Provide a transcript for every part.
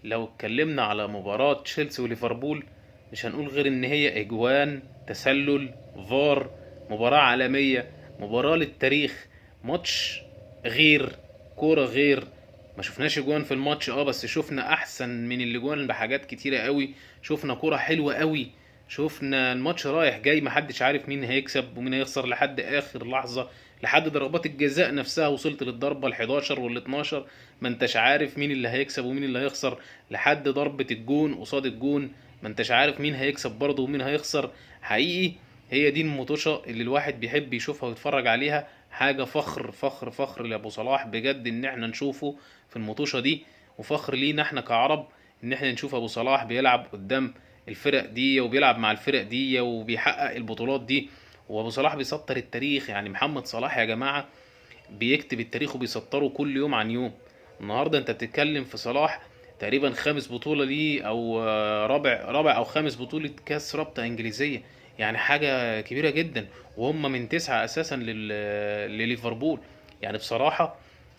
لو اتكلمنا على مباراة تشيلسي وليفربول مش هنقول غير ان هي اجوان، تسلل، فار، مباراة عالمية، مباراة للتاريخ، ماتش غير، كورة غير. ما شفناش اجوان في الماتش بس شفنا احسن من الاجوان بحاجات كتيرة قوي. شفنا كورة حلوة قوي، شفنا الماتش رايح جاي، محدش عارف مين هيكسب ومين هيخسر لحد اخر لحظة. لحد ضربات الجزاء نفسها وصلت للضربة ال11 وال12، ما انتش عارف مين اللي هيكسب ومين اللي هيخسر. لحد ضربة الجون قصاد الجون ما انتش عارف مين هيكسب برضه ومين هيخسر. حقيقي هي دي المطوشة اللي الواحد بيحب يشوفها ويتفرج عليها. حاجة فخر فخر فخر لأبو صلاح بجد ان احنا نشوفه في المطوشة دي، وفخر لينا احنا كعرب ان احنا نشوف ابو صلاح بيلعب قدام الفرق دي وبيلعب مع الفرق دي وبيحقق البطولات دي. وابو صلاح بيسطر التاريخ، يعني محمد صلاح يا جماعة بيكتب التاريخ وبيسطره كل يوم عن يوم. النهارده انت بتتكلم في صلاح تقريبا خامس بطولة ليه، او رابع او خامس بطولة كاس رابطة انجليزية. يعني حاجة كبيرة جدا، وهم من 9 اساسا لليفربول. يعني بصراحة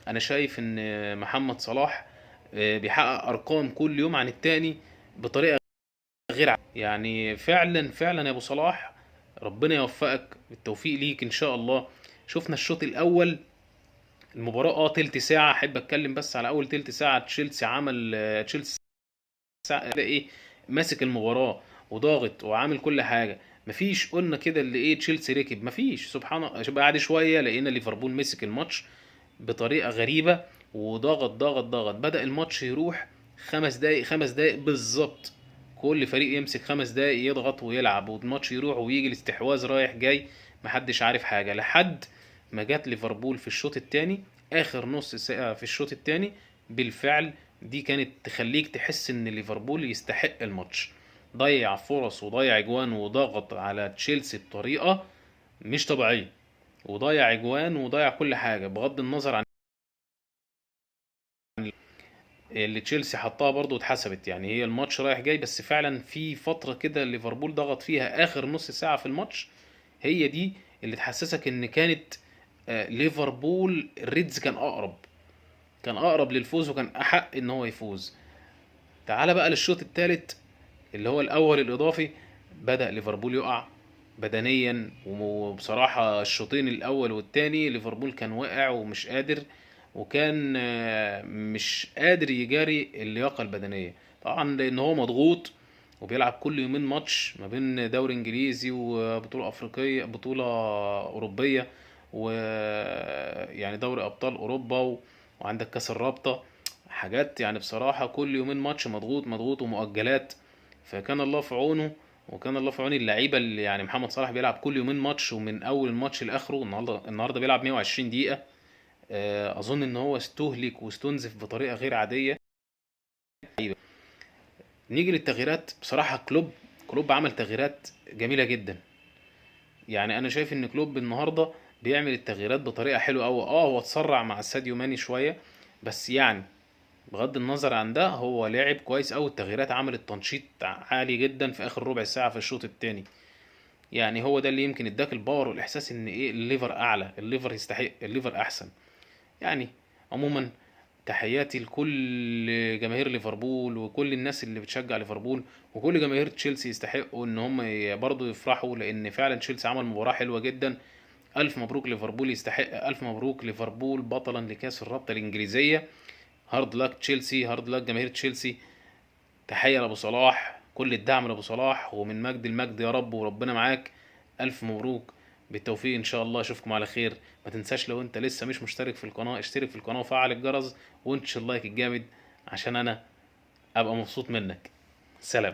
انا شايف ان محمد صلاح بيحقق ارقام كل يوم عن التاني بطريقة غير يعني فعلا فعلا يا ابو صلاح، ربنا يوفقك، بالتوفيق ليك ان شاء الله. شفنا الشوط الاول، المباراة تلت ساعة. احب اتكلم بس على اول تلت ساعة. تشيلسي عمل تشيلسي ده ايه، ماسك المباراة وضاغط وعامل كل حاجة. مفيش قلنا كده اللي ايه تشيلسي ركب، مفيش. سبحان الله، بعد شوية لقينا ليفربول مسك الماتش بطريقة غريبة وضغط ضغط ضغط. بدأ الماتش يروح 5 دقايق، 5 دقايق بالظبط. كل فريق يمسك 5 دقايق يضغط ويلعب، والماتش يروح ويجي الاستحواذ رايح جاي، محدش عارف حاجة. لحد ما جات ليفربول في الشوط التاني، آخر نص ساعة في الشوط التاني، بالفعل دي كانت تخليك تحس ان ليفربول يستحق الماتش. ضيع فرص وضيع اجوان وضغط على تشيلسي بطريقة مش طبيعية، وضيع اجوان وضيع كل حاجة، بغض النظر عن اللي تشيلسي حطها برضو اتحسبت. يعني هي الماتش رايح جاي، بس فعلا في فترة كده ليفربول ضغط فيها اخر نص ساعة في الماتش، هي دي اللي تحسسك ان كانت ليفربول الريدز كان اقرب، كان اقرب للفوز وكان احق ان هو يفوز. تعال بقى للشوط الثالث اللي هو الاول الاضافي. بدأ ليفربول يقع بدنيا، وبصراحة الشوطين الاول والتاني ليفربول كان واقع ومش قادر، وكان مش قادر يجاري اللياقة البدنية. طبعا لان هو مضغوط وبيلعب كل يومين ماتش ما بين دوري انجليزي وبطولة افريقية، بطولة اوروبية، ويعني دوري ابطال اوروبا وعندك كاس الرابطة. حاجات يعني بصراحة كل يومين ماتش، مضغوط مضغوط ومؤجلات. فكان الله في عونه، وكان الله في عون اللعيبة اللي يعني محمد صلاح بيلعب كل يومين ماتش، ومن اول الماتش لاخره. النهارده بيلعب 120 دقيقة. اظن ان هو استهلك واستنزف بطريقة غير عادية. نيجي للتغييرات، بصراحة كلوب عمل تغييرات جميلة جدا. يعني انا شايف ان كلوب النهارده بيعمل التغييرات بطريقة حلوة قوي. هو اتسرع مع ساديو ماني شوية، بس يعني بغض النظر عن ده هو لعب كويس قوي. التغييرات عملت تنشيط عالي جدا في اخر ربع ساعة في الشوط الثاني. يعني هو ده اللي يمكن اداك الباور والاحساس ان ايه، الليفر اعلى، الليفر يستحق، الليفر احسن. يعني عموما تحياتي لكل جماهير ليفربول وكل الناس اللي بتشجع ليفربول، وكل جماهير تشيلسي يستحقوا ان هم برضو يفرحوا، لان فعلا تشيلسي عمل مباراة حلوة جدا. الف مبروك ليفربول يستحق، الف مبروك ليفربول بطلا لكأس الرابطة الانجليزية. هارد لاك تشيلسي، هارد لاك جماهير تشيلسي. تحية لأبو صلاح، كل الدعم لأبو صلاح، ومن مجد المجد يا رب، وربنا معاك. ألف مبروك، بالتوفيق إن شاء الله، أشوفكم على خير. ما تنساش لو أنت لسه مش مشترك في القناة، اشترك في القناة وفعل الجرس وانتش اللايك الجامد عشان أنا أبقى مبسوط منك. سلام.